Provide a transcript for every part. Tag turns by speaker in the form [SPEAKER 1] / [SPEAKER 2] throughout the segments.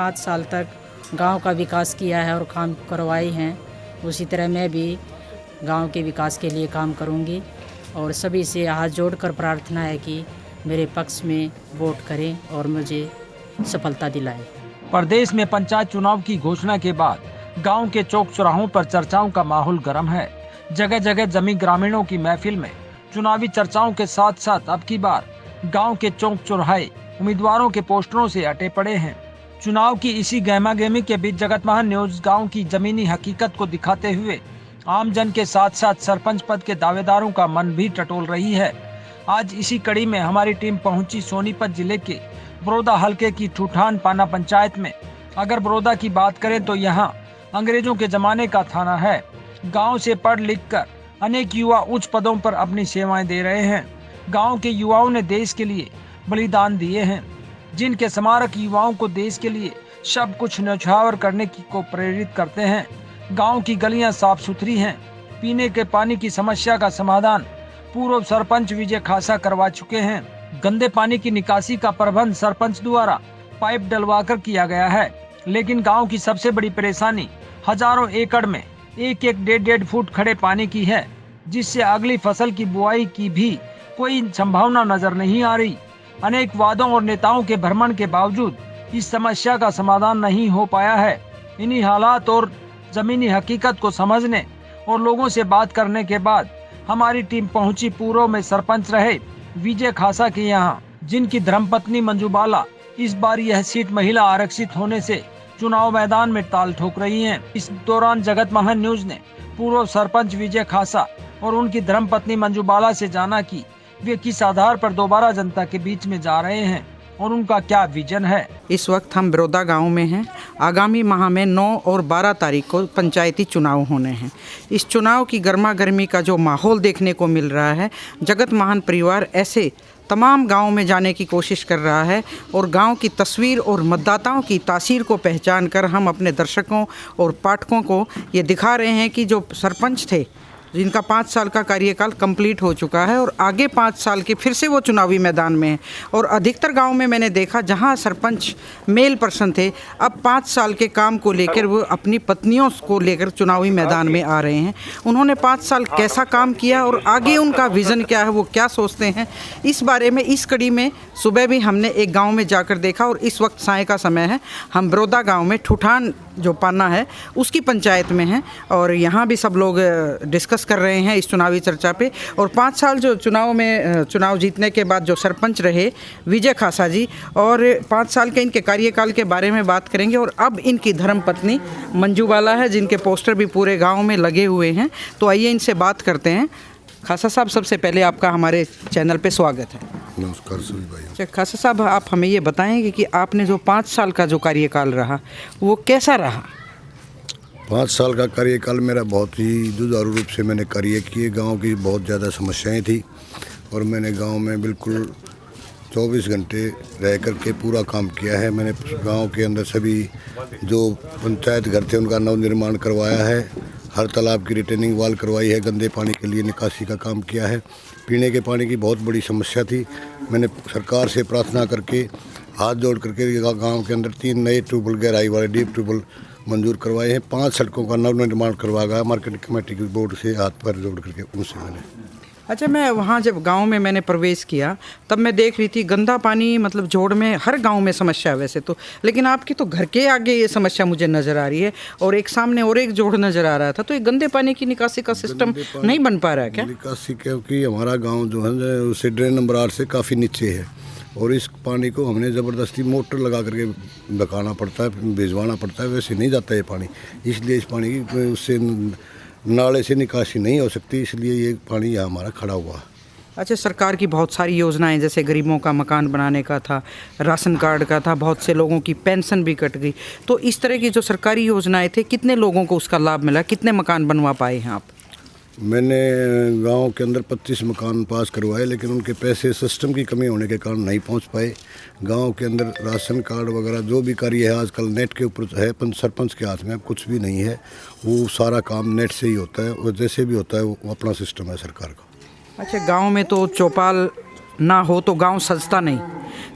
[SPEAKER 1] 5 साल तक गांव का विकास किया है और काम करवाए हैं, उसी तरह मैं भी गांव के विकास के लिए काम करूंगी और सभी से हाथ जोड़कर प्रार्थना है कि मेरे पक्ष में वोट करें और मुझे सफलता दिलाएं।
[SPEAKER 2] प्रदेश में पंचायत चुनाव की घोषणा के बाद गांव के चौक चौराहों पर चर्चाओं का माहौल गर्म है। जगह जगह जमी ग्रामीणों की महफिल में चुनावी चर्चाओं के साथ साथ अब की बार गांव के चौक चौराहे उम्मीदवारों के पोस्टरों से अटे पड़े हैं। चुनाव की इसी गहमा गहमी के बीच जगत महान न्यूज गांव की जमीनी हकीकत को दिखाते हुए आम जन के साथ साथ सरपंच पद के दावेदारों का मन भी टटोल रही है। आज इसी कड़ी में हमारी टीम पहुंची सोनीपत जिले के बरोदा हलके की ठूठान पाना पंचायत में। अगर बरोदा की बात करें तो यहाँ अंग्रेजों के जमाने का थाना है। गांव से पढ़ लिख कर अनेक युवा उच्च पदों पर अपनी सेवाएं दे रहे हैं। गांव के युवाओं ने देश के लिए बलिदान दिए हैं, जिनके स्मारक युवाओं को देश के लिए सब कुछ न्यौछावर करने को प्रेरित करते हैं। गांव की गलियां साफ सुथरी हैं। पीने के पानी की समस्या का समाधान पूर्व सरपंच विजय खासा करवा चुके हैं। गंदे पानी की निकासी का प्रबंध सरपंच द्वारा पाइप डलवाकर किया गया है। लेकिन गांव की सबसे बड़ी परेशानी हजारों एकड़ में 1-1, 1.5 फुट खड़े पानी की है, जिससे अगली फसल की बुआई की भी कोई संभावना नजर नहीं आ रही। अनेक वादों और नेताओं के भ्रमण के बावजूद इस समस्या का समाधान नहीं हो पाया है। इन्हीं हालात और जमीनी हकीकत को समझने और लोगों से बात करने के बाद हमारी टीम पहुंची पूर्व में सरपंच रहे विजय खासा के यहाँ, जिनकी धर्मपत्नी मंजू बाला इस बार यह सीट महिला आरक्षित होने से चुनाव मैदान में ताल ठोक रही हैं। इस दौरान जगत महान न्यूज ने पूर्व सरपंच विजय खासा और उनकी धर्मपत्नी मंजू बाला से जाना कि वे किस आधार पर दोबारा जनता के बीच में जा रहे हैं और उनका क्या विजन है।
[SPEAKER 3] इस वक्त हम बरोदा गांव में हैं। आगामी माह में 9 और 12 तारीख को पंचायती चुनाव होने हैं। इस चुनाव की गर्मा गर्मी का जो माहौल देखने को मिल रहा है, जगत महान परिवार ऐसे तमाम गांव में जाने की कोशिश कर रहा है और गांव की तस्वीर और मतदाताओं की तासीर को पहचान कर हम अपने दर्शकों और पाठकों को ये दिखा रहे हैं कि जो सरपंच थे, जिनका 5 साल का कार्यकाल कंप्लीट हो चुका है और आगे 5 साल के फिर से वो चुनावी मैदान में हैं। और अधिकतर गांव में मैंने देखा जहां सरपंच मेल पर्सन थे, अब 5 साल के काम को लेकर वो अपनी पत्नियों को लेकर चुनावी मैदान में आ रहे हैं। उन्होंने 5 साल कैसा काम किया और आगे उनका विज़न क्या है, वो क्या सोचते हैं, इस बारे में इस कड़ी में सुबह भी हमने एक गाँव में जाकर देखा और इस वक्त साय का समय है। हम बरोदा गाँव में ठूठान जो पाना है उसकी पंचायत में हैं और यहाँ भी सब लोग डिस्कस कर रहे हैं इस चुनावी चर्चा पे। और 5 साल जो चुनाव जीतने के बाद जो सरपंच रहे विजय खासा जी, और 5 साल के इनके कार्यकाल के बारे में बात करेंगे। और अब इनकी धर्मपत्नी मंजू बाला है, जिनके पोस्टर भी पूरे गांव में लगे हुए हैं। तो आइए इनसे बात करते हैं। खासा साहब, सबसे पहले आपका हमारे चैनल पे स्वागत है।
[SPEAKER 4] नमस्कार सभी भाई।
[SPEAKER 3] खासा साहब, आप हमें ये बताएंगे कि आपने जो 5 साल का जो कार्यकाल रहा वो कैसा रहा?
[SPEAKER 4] 5 साल का कार्यकाल मेरा बहुत ही जुझारू रूप से मैंने कार्य किए। गांव की बहुत ज़्यादा समस्याएं थी और मैंने गांव में बिल्कुल 24 घंटे रह कर के पूरा काम किया है। मैंने गांव के अंदर सभी जो पंचायत घर थे उनका नव निर्माण करवाया है। हर तालाब की रिटेनिंग वाल करवाई है। गंदे पानी के लिए निकासी का काम किया है। पीने के पानी की बहुत बड़ी समस्या थी। मैंने सरकार से प्रार्थना करके हाथ जोड़ करके गांव के अंदर 3 नए ट्यूबवेल, गहराई वाले डीप ट्यूबवेल मंजूर करवाए हैं। 5 सड़कों का नव निर्माण करवाया गया मार्केटिंग कमेटी की बोर्ड से हाथ पर जोड़ करके उनसे मैंने।
[SPEAKER 3] अच्छा, मैं वहाँ जब गांव में मैंने प्रवेश किया तब मैं देख रही थी गंदा पानी, मतलब जोड़ में हर गांव में समस्या है वैसे तो, लेकिन आपकी तो घर के आगे ये समस्या मुझे नज़र आ रही है और एक सामने और एक जोड़ नज़र आ रहा था। तो ये गंदे पानी की निकासी का सिस्टम नहीं बन पा रहा है क्या?
[SPEAKER 4] निकासी क्योंकि हमारा गाँव जो है उससे ड्रेन नंबर 8 से काफ़ी नीचे है और इस पानी को हमने ज़बरदस्ती मोटर लगा करके बकाना पड़ता है, भिजवाना पड़ता है। वैसे नहीं जाता ये पानी, इसलिए इस पानी की उससे नाले से निकासी नहीं हो सकती, इसलिए ये पानी यहाँ हमारा खड़ा हुआ है।
[SPEAKER 3] अच्छा, सरकार की बहुत सारी योजनाएं, जैसे गरीबों का मकान बनाने का था, राशन कार्ड का था, बहुत से लोगों की पेंशन भी कट गई। तो इस तरह की जो सरकारी योजनाएं थे, कितने लोगों को उसका लाभ मिला, कितने मकान बनवा पाए हैं आप?
[SPEAKER 4] मैंने गांव के अंदर 25 मकान पास करवाए, लेकिन उनके पैसे सिस्टम की कमी होने के कारण नहीं पहुंच पाए। गांव के अंदर राशन कार्ड वगैरह जो भी कार्य है आजकल नेट के ऊपर है, सरपंच के हाथ में अब कुछ भी नहीं है। वो सारा काम नेट से ही होता है और जैसे भी होता है वो अपना सिस्टम है सरकार का।
[SPEAKER 3] अच्छा, गांव में तो चौपाल ना हो तो गांव सजता नहीं,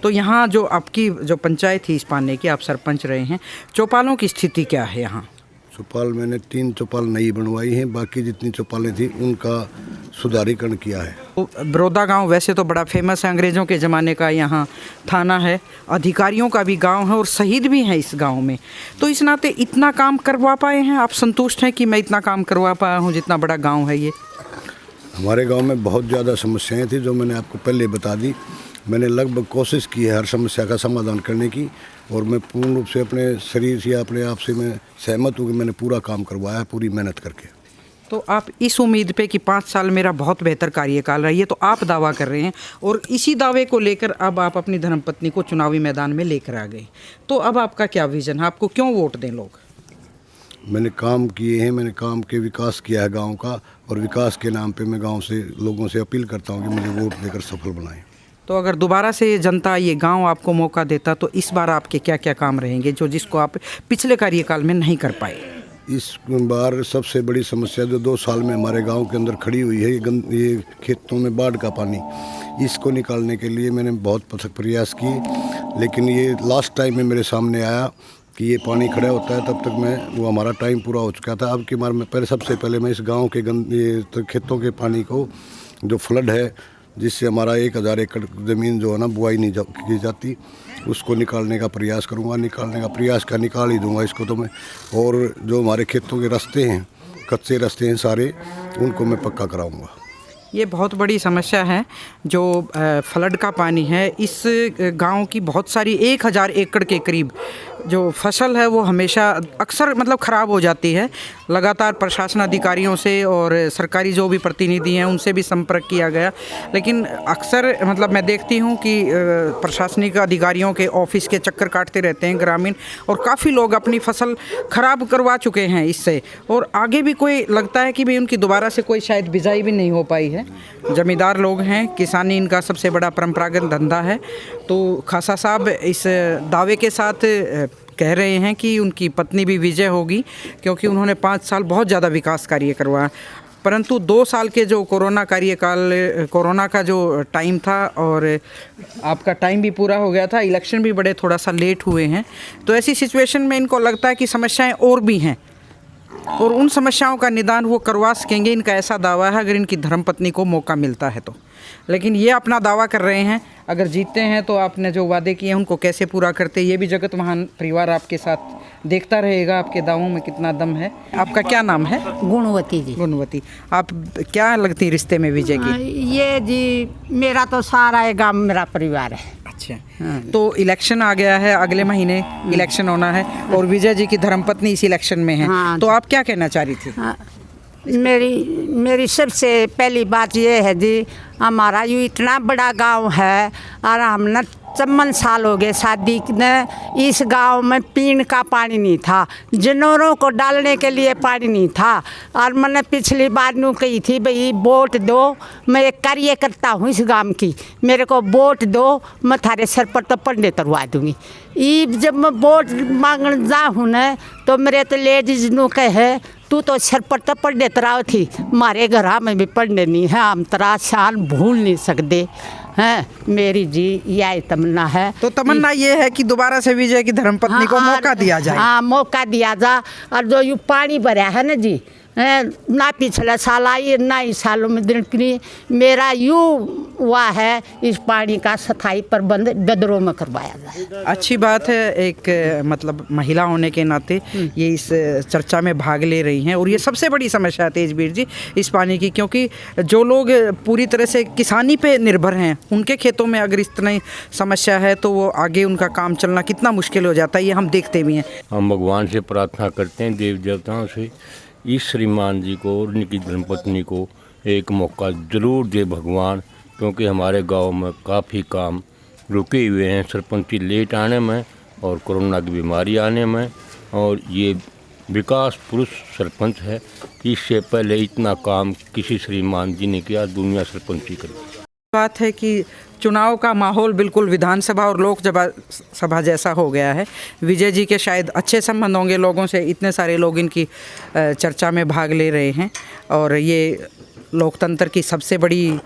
[SPEAKER 3] तो यहाँ जो आपकी जो पंचायत थी इस पाने की, आप सरपंच रहे हैं, चौपालों की स्थिति क्या है यहाँ?
[SPEAKER 4] चौपाल मैंने 3 चौपाल नई बनवाई हैं, बाकी जितनी चौपालें थी उनका सुधारीकरण किया है।
[SPEAKER 3] तो बरोदा गांव वैसे तो बड़ा फेमस है, अंग्रेज़ों के ज़माने का यहाँ थाना है, अधिकारियों का भी गांव है और शहीद भी हैं इस गांव में। तो इस नाते इतना काम करवा पाए हैं, आप संतुष्ट हैं कि मैं इतना काम करवा पाया हूँ जितना बड़ा गांव है ये?
[SPEAKER 4] हमारे गांव में बहुत ज़्यादा समस्याएं थी जो मैंने आपको पहले बता दी। मैंने लगभग कोशिश की है हर समस्या का समाधान करने की, और मैं पूर्ण रूप से अपने शरीर से अपने आप से मैं सहमत हूँ कि मैंने पूरा काम करवाया है, पूरी मेहनत करके।
[SPEAKER 3] तो आप इस उम्मीद पे कि 5 साल मेरा बहुत बेहतर कार्यकाल रहा, ये तो आप दावा कर रहे हैं, और इसी दावे को लेकर अब आप अपनी धर्मपत्नी को चुनावी मैदान में लेकर आ गए। तो अब आपका क्या विज़न है, आपको क्यों वोट दें लोग?
[SPEAKER 4] मैंने काम किए हैं, मैंने काम के विकास किया है गांव का, और विकास के नाम पे मैं गांव से लोगों से अपील करता हूं कि मुझे वोट देकर सफल बनाएं।
[SPEAKER 3] तो अगर दोबारा से जनता ये गांव आपको मौका देता तो इस बार आपके क्या क्या काम रहेंगे जिसको आप पिछले कार्यकाल में नहीं कर पाए?
[SPEAKER 4] इस बार सबसे बड़ी समस्या जो 2 साल में हमारे गांव के अंदर खड़ी हुई है, ये खेतों में बाढ़ का पानी, इसको निकालने के लिए मैंने बहुत प्रयास किए, लेकिन ये लास्ट टाइम में मेरे सामने आया कि ये पानी खड़ा होता है, तब तक वो हमारा टाइम पूरा हो चुका था। अब की बार में सबसे पहले मैं इस गांव के ये खेतों के पानी को, जो फ्लड है जिससे हमारा 1000 एकड़ ज़मीन जो है ना बुआई नहीं की जाती, उसको निकालने का प्रयास करूँगा। निकाल ही दूँगा इसको तो मैं। और जो हमारे खेतों के रास्ते हैं, कच्चे रास्ते हैं सारे, उनको मैं पक्का कराऊँगा।
[SPEAKER 3] ये बहुत बड़ी समस्या है जो फ्लड का पानी है। इस गांव की बहुत सारी 1000 एकड़ के करीब जो फसल है वो हमेशा अक्सर मतलब ख़राब हो जाती है। लगातार प्रशासन अधिकारियों से और सरकारी जो भी प्रतिनिधि हैं उनसे भी संपर्क किया गया, लेकिन अक्सर मतलब मैं देखती हूँ कि प्रशासनिक अधिकारियों के ऑफिस के चक्कर काटते रहते हैं ग्रामीण, और काफ़ी लोग अपनी फसल ख़राब करवा चुके हैं इससे, और आगे भी कोई लगता है कि भाई उनकी दोबारा से कोई शायद बिजाई भी नहीं हो पाई है। जमींदार लोग हैं, किसानी इनका सबसे बड़ा परंपरागत धंधा है। तो खासा साहब इस दावे के साथ कह रहे हैं कि उनकी पत्नी भी विजय होगी, क्योंकि उन्होंने 5 साल बहुत ज़्यादा विकास कार्य करवाया। परंतु 2 साल के जो कोरोना का जो टाइम था, और आपका टाइम भी पूरा हो गया था, इलेक्शन भी बड़े थोड़ा सा लेट हुए हैं, तो ऐसी सिचुएशन में इनको लगता है कि समस्याएं और भी हैं, और उन समस्याओं का निदान वो करवा सकेंगे, इनका ऐसा दावा है अगर इनकी धर्मपत्नी को मौका मिलता है तो। लेकिन ये अपना दावा कर रहे हैं, अगर जीतते हैं तो आपने जो वादे किए हैं उनको कैसे पूरा करते, ये भी जगत महान परिवार आपके साथ देखता रहेगा, आपके दावों में कितना दम है। आपका क्या नाम है?
[SPEAKER 5] गुणवती जी।
[SPEAKER 3] गुणवती, आप क्या लगती रिश्ते में विजय की?
[SPEAKER 5] ये जी मेरा तो सारा ये गांव मेरा परिवार है।
[SPEAKER 3] अच्छा, तो इलेक्शन आ गया है, अगले महीने इलेक्शन होना है, और विजय जी की धर्मपत्नी इस इलेक्शन में है।
[SPEAKER 5] हाँ,
[SPEAKER 3] तो आप क्या कहना चाह रही थी?
[SPEAKER 5] मेरी सबसे पहली बात ये है जी, हमारा यूँ इतना बड़ा गांव है और हमने 54 साल हो गए शादी ने, इस गांव में पीने का पानी नहीं था, जानवरों को डालने के लिए पानी नहीं था। और मैंने पिछली बार नू कही थी भाई वोट दो, मैं एक कार्य करता हूँ इस गांव की, मेरे को वोट दो, मैं थारे सर पर तो पढ़ने तरवा दूँगी। ई जब मैं वोट मांगने जाऊँ न तो मेरे तो लेडीज नू कहे तू तो सर पर तो पढ़ने तराव थी, हमारे घर में भी पढ़ने नहीं है, हम तरा शान भूल नहीं सकते हैं। मेरी जी यही तमन्ना है।
[SPEAKER 3] तो तमन्ना ये है कि दोबारा से विजय की धर्मपत्नी को मौका दिया जाए।
[SPEAKER 5] हाँ, मौका दिया जा। और जो यू पानी भरा है ना जी, ना पिछले साल आई ना इस सालों में दिन मेरा यूँ हुआ है, इस पानी का स्थायी प्रबंध ददरों में करवाया जाए।
[SPEAKER 3] अच्छी बात है, एक मतलब महिला होने के नाते ये इस चर्चा में भाग ले रही हैं, और ये सबसे बड़ी समस्या है तेजवीर जी इस पानी की, क्योंकि जो लोग पूरी तरह से किसानी पे निर्भर हैं उनके खेतों में अगर इतनी समस्या है तो वो आगे उनका काम चलना कितना मुश्किल हो जाता है, ये हम देखते भी हैं।
[SPEAKER 6] हम भगवान से प्रार्थना करते हैं, देव देवताओं से, इस श्रीमान जी को और उनकी धर्मपत्नी को एक मौका ज़रूर दे भगवान, क्योंकि हमारे गांव में काफ़ी काम रुके हुए हैं, सरपंची लेट आने में और कोरोना की बीमारी आने में, और ये विकास पुरुष सरपंच है, इससे पहले इतना काम किसी श्रीमान जी ने किया, दुनिया सरपंची करी।
[SPEAKER 3] बात है कि चुनाव का माहौल बिल्कुल विधानसभा और लोकसभा जैसा हो गया है। विजय जी के शायद अच्छे संबंध होंगे लोगों से, इतने सारे लोग इनकी चर्चा में भाग ले रहे हैं, और ये लोकतंत्र की सबसे बड़ी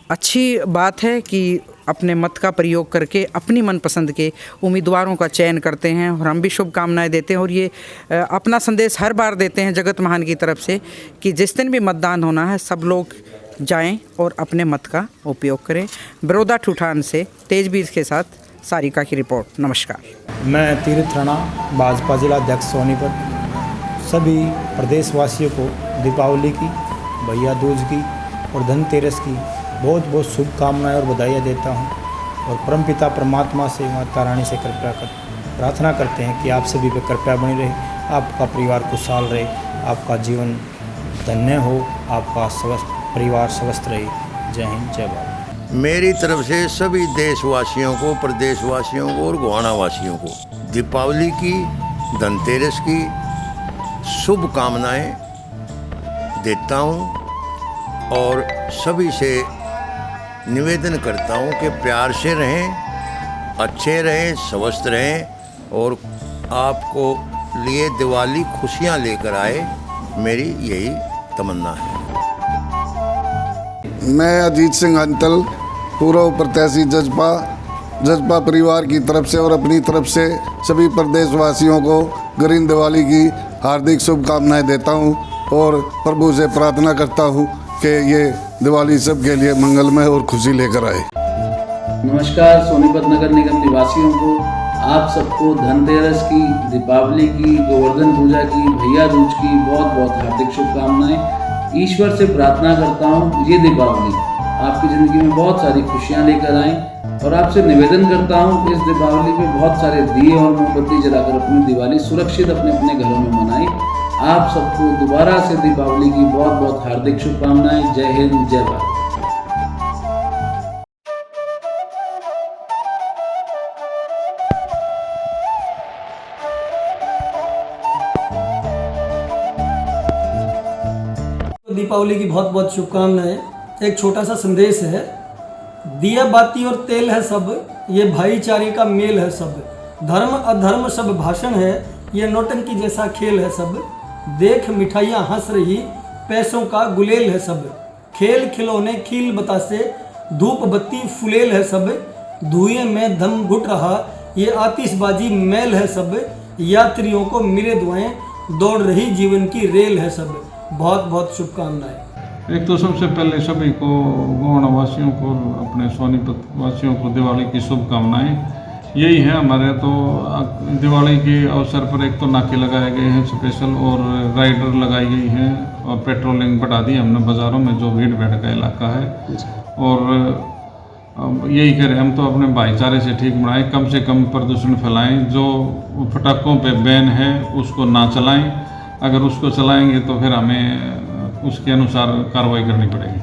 [SPEAKER 3] अच्छी बात है कि अपने मत का प्रयोग करके अपनी मनपसंद के उम्मीदवारों का चयन करते हैं और हम भी शुभकामनाएं देते हैं और ये अपना संदेश हर बार देते हैं जगत महान की तरफ से कि जिस दिन भी मतदान होना है सब लोग जाएं और अपने मत का उपयोग करें। बड़ौदा ठूठान से तेजवीर के साथ सारिका की रिपोर्ट। नमस्कार।
[SPEAKER 7] मैं तीर्थ राणा, भाजपा जिला अध्यक्ष सोनीपत, सभी प्रदेशवासियों को दीपावली की, भैया दूज की और धनतेरस की बहुत बहुत शुभकामनाएं और बधाइयाँ देता हूं और परमपिता परमात्मा से, माता रानी से कृपया प्रार्थना करते हैं कि आप सभी पे कृपया बनी रहे, आपका परिवार खुशहाल रहे, आपका जीवन धन्य हो, आपका परिवार स्वस्थ रहे। जय हिंद, जय भारत।
[SPEAKER 4] मेरी तरफ से सभी देशवासियों को, प्रदेशवासियों को और गोहाना वासियों को दीपावली की, धनतेरस की शुभकामनाएं देता हूं और सभी से निवेदन करता हूं कि प्यार से रहें, अच्छे रहें, स्वस्थ रहें और आपको लिए दिवाली खुशियां लेकर आए, मेरी यही तमन्ना है।
[SPEAKER 8] मैं अजीत सिंह अंतल, पूर्व प्रत्याशी जजपा परिवार की तरफ से और अपनी तरफ से सभी प्रदेशवासियों को ग्रीन दिवाली की हार्दिक शुभकामनाएं देता हूं और प्रभु से प्रार्थना करता हूं कि ये दिवाली सबके लिए मंगलमय और खुशी लेकर आए।
[SPEAKER 9] नमस्कार सोनीपत नगर निगम निवासियों को, आप सबको धनतेरस की, दीपावली की, गोवर्धन पूजा की, भैया दूज की बहुत बहुत हार्दिक शुभकामनाएं। ईश्वर से प्रार्थना करता हूँ ये दीपावली आपकी ज़िंदगी में बहुत सारी खुशियाँ लेकर आएँ और आपसे निवेदन करता हूँ इस दीपावली पे बहुत सारे दिए और मोमबत्ती जलाकर अपनी दिवाली सुरक्षित अपने अपने घरों में मनाएं। आप सबको दोबारा से दीपावली की बहुत बहुत हार्दिक शुभकामनाएं। जय हिंद, जय भारत।
[SPEAKER 10] दीपावली की बहुत बहुत शुभकामनाएं। एक छोटा सा संदेश है, दिया बाती और तेल है सब, ये भाईचारे का मेल है सब, धर्म अधर्म सब भाषण है, ये नौटंकी जैसा खेल है सब, देख मिठाइयाँ हंस रही, पैसों का गुलेल है सब, खेल खिलौने खील बतासे, धूप बत्ती फुलेल है सब, धुएं में दम घुट रहा, ये आतिशबाजी मैल है सब, यात्रियों को मिले दुआएं, दौड़ रही जीवन की रेल है सब। बहुत बहुत शुभकामनाएं।
[SPEAKER 11] एक तो सबसे पहले सभी को, गोहाना वासियों को, अपने सोनीपत वासियों को दिवाली की शुभकामनाएं। यही है हमारे तो दिवाली के अवसर पर एक तो नाके लगाए गए हैं स्पेशल और राइडर लगाई गई हैं और पेट्रोलिंग बढ़ा दी हमने बाज़ारों में जो भीड़ भाड़ का इलाका है। और यही करें हम तो अपने भाईचारे से ठीक बनाएं, कम से कम प्रदूषण फैलाएं, जो पटाखों पे बैन है उसको ना चलाएं, अगर उसको चलाएंगे तो फिर हमें उसके अनुसार कार्रवाई करनी पड़ेगी।